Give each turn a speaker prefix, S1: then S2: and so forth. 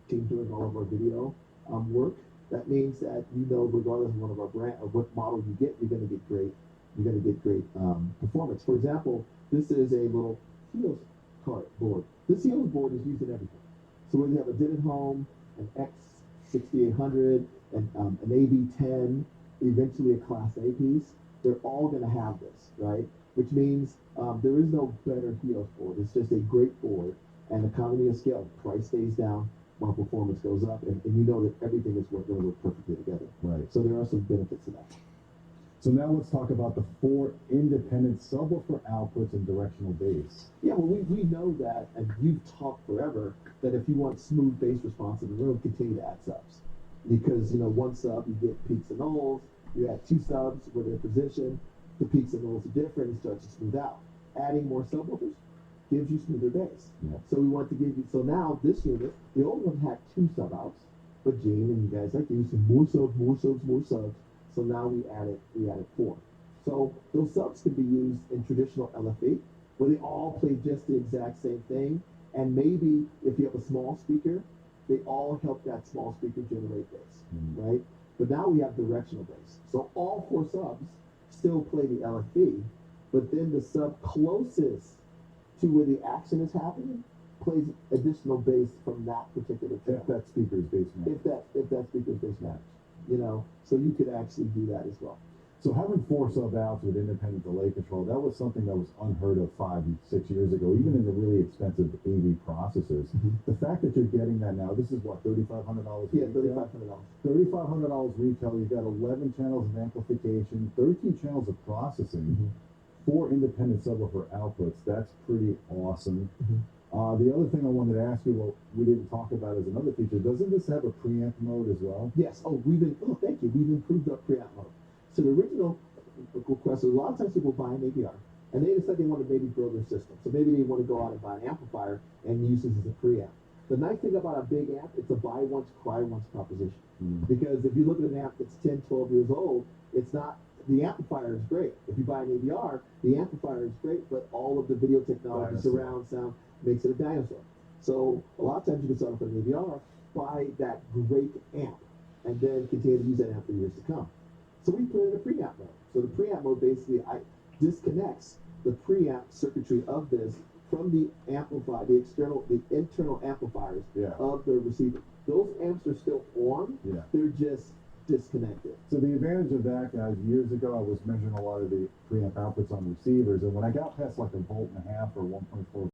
S1: team doing all of our video work. That means that regardless of one of our brand or what model you get, you're going to get great. You're going to get great performance. For example, this is a little Helios cart board. This Helios board is used in everything. So whether you have a Denon Home, an X6800, an AV10, eventually a Class A piece, they're all going to have this, right? Which means there is no better Helios board. It's just a great board, and economy of scale. Price stays down while performance goes up, and you know that everything is going to work perfectly together.
S2: Right.
S1: So there are some benefits to that.
S2: So now let's talk about the 4 independent subwoofer outputs and directional bass.
S1: Yeah, well, we know that, and you've talked forever, that if you want smooth bass response in the room, continue to add subs. Because, one sub, you get peaks and nulls. You add 2 subs where they're positioned. The peaks and nulls are different. It starts to smooth out. Adding more subwoofers gives you smoother bass. Yeah. So we want to give you, so now this unit, the old one had 2 sub outs, but Gene and you guys like you said more subs, more subs, more subs. So now we added 4. So those subs can be used in traditional LFE, where they all play just the exact same thing. And maybe if you have a small speaker, they all help that small speaker generate bass, right? But now we have directional bass. So all 4 subs still play the LFE, but then the sub closest to where the action is happening plays additional bass from that particular channel.
S2: If that speaker's bass match.
S1: If that speaker's bass match. So you could actually do that as well.
S2: So having 4 sub outs with independent delay control, that was something that was unheard of 5, 6 years ago, even in the really expensive AV processors. The fact that you're getting that now, this is what, $3,500?
S1: Yeah, $3,500.
S2: $3,500 retail. You've got 11 channels of amplification, 13 channels of processing, 4 independent subwoofer outputs. That's pretty awesome. The other thing I wanted to ask you, well, we didn't talk about as another feature, doesn't this have a preamp mode as well?
S1: Yes. Thank you. We've improved our preamp mode. So the original request, a lot of times people buy an AVR, and they decide they want to maybe grow their system. So maybe they want to go out and buy an amplifier and use this as a preamp. The nice thing about a big amp, it's a buy once, cry once proposition. Because if you look at an amp that's 10, 12 years old, it's not, the amplifier is great. If you buy an AVR, the amplifier is great, but all of the video technology, surround sound, makes it a dinosaur. So a lot of times you can start off with an AVR, buy that great amp, and then continue to use that amp for years to come. So we put in a preamp mode. So the preamp mode basically disconnects the preamp circuitry of this from the amplifier, the internal amplifiers of the receiver. Those amps are still on, they're just disconnected.
S2: So the advantage of that, guys, years ago I was measuring a lot of the preamp outputs on receivers, and when I got past like 1.5 volts or 1.4